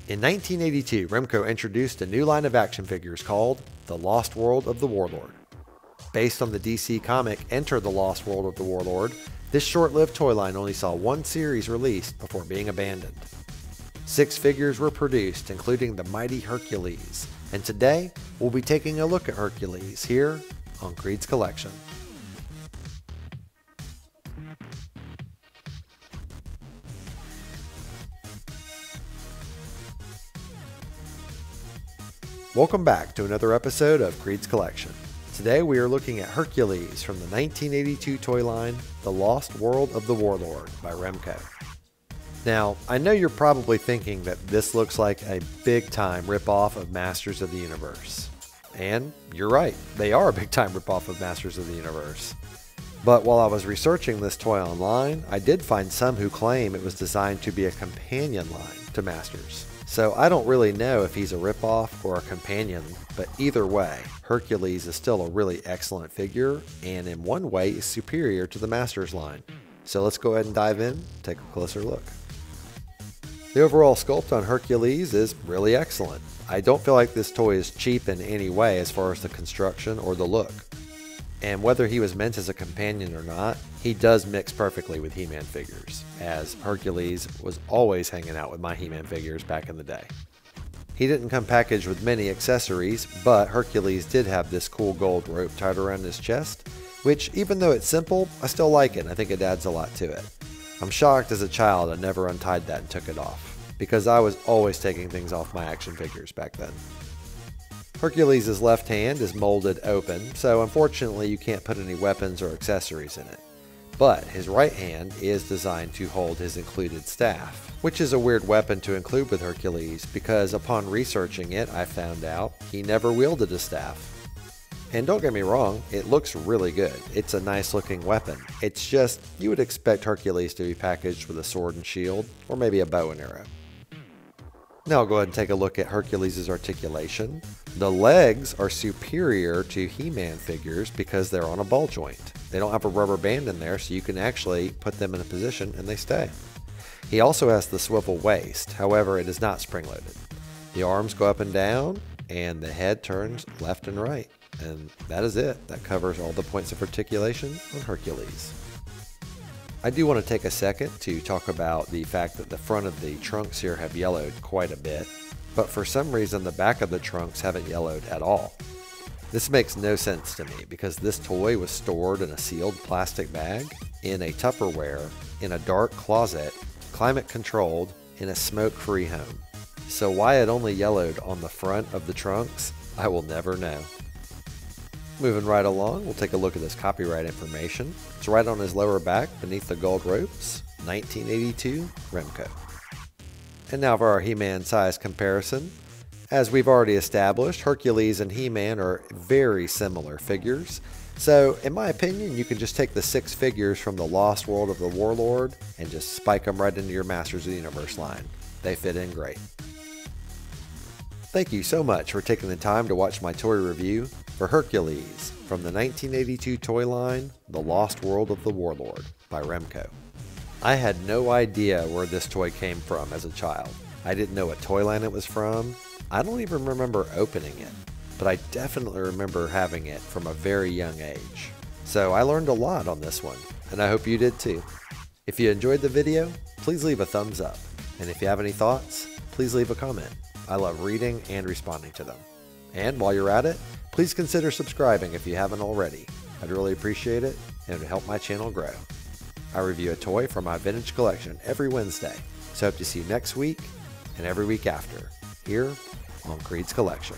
In 1982, Remco introduced a new line of action figures called The Lost World of the Warlord. Based on the DC comic Enter the Lost World of the Warlord, this short-lived toy line only saw one series released before being abandoned. 6 figures were produced, including the mighty Hercules, and today we'll be taking a look at Hercules here on Creed's Collection. Welcome back to another episode of Creed's Collection. Today we are looking at Hercules from the 1982 toy line, The Lost World of the Warlord by Remco. Now, I know you're probably thinking that this looks like a big-time ripoff of Masters of the Universe. And you're right, they are a big-time ripoff of Masters of the Universe. But while I was researching this toy online, I did find some who claim it was designed to be a companion line to Masters. So I don't really know if he's a ripoff or a companion, but either way, Hercules is still a really excellent figure, and in one way is superior to the Masters line. So let's go ahead and dive in, take a closer look. The overall sculpt on Hercules is really excellent. I don't feel like this toy is cheap in any way as far as the construction or the look. And whether he was meant as a companion or not, he does mix perfectly with He-Man figures, as Hercules was always hanging out with my He-Man figures back in the day. He didn't come packaged with many accessories, but Hercules did have this cool gold rope tied around his chest, which even though it's simple, I still like it and I think it adds a lot to it. I'm shocked as a child I never untied that and took it off, because I was always taking things off my action figures back then. Hercules' left hand is molded open, so unfortunately you can't put any weapons or accessories in it. But his right hand is designed to hold his included staff, which is a weird weapon to include with Hercules because upon researching it I found out he never wielded a staff. And don't get me wrong, it looks really good. It's a nice looking weapon. It's just, you would expect Hercules to be packaged with a sword and shield, or maybe a bow and arrow. Now I'll go ahead and take a look at Hercules' articulation. The legs are superior to He-Man figures because they're on a ball joint. They don't have a rubber band in there, so you can actually put them in a position and they stay. He also has the swivel waist, however it is not spring-loaded. The arms go up and down, and the head turns left and right. And that is it. That covers all the points of articulation on Hercules. I do want to take a second to talk about the fact that the front of the trunks here have yellowed quite a bit, but for some reason the back of the trunks haven't yellowed at all. This makes no sense to me because this toy was stored in a sealed plastic bag, in a Tupperware, in a dark closet, climate controlled, in a smoke-free home. So why it only yellowed on the front of the trunks, I will never know. Moving right along, we'll take a look at his copyright information. It's right on his lower back beneath the gold ropes, 1982 Remco. And now for our He-Man size comparison. As we've already established, Hercules and He-Man are very similar figures. So in my opinion, you can just take the 6 figures from the Lost World of the Warlord and just spike them right into your Masters of the Universe line. They fit in great. Thank you so much for taking the time to watch my toy review for Hercules from the 1982 toy line, The Lost World of the Warlord by Remco. I had no idea where this toy came from as a child. I didn't know what toy line it was from. I don't even remember opening it, but I definitely remember having it from a very young age. So I learned a lot on this one, and I hope you did too. If you enjoyed the video, please leave a thumbs up. And if you have any thoughts, please leave a comment. I love reading and responding to them. And while you're at it, please consider subscribing if you haven't already. I'd really appreciate it, and it would help my channel grow. I review a toy from my vintage collection every Wednesday, so hope to see you next week and every week after, here on Creed's Collection.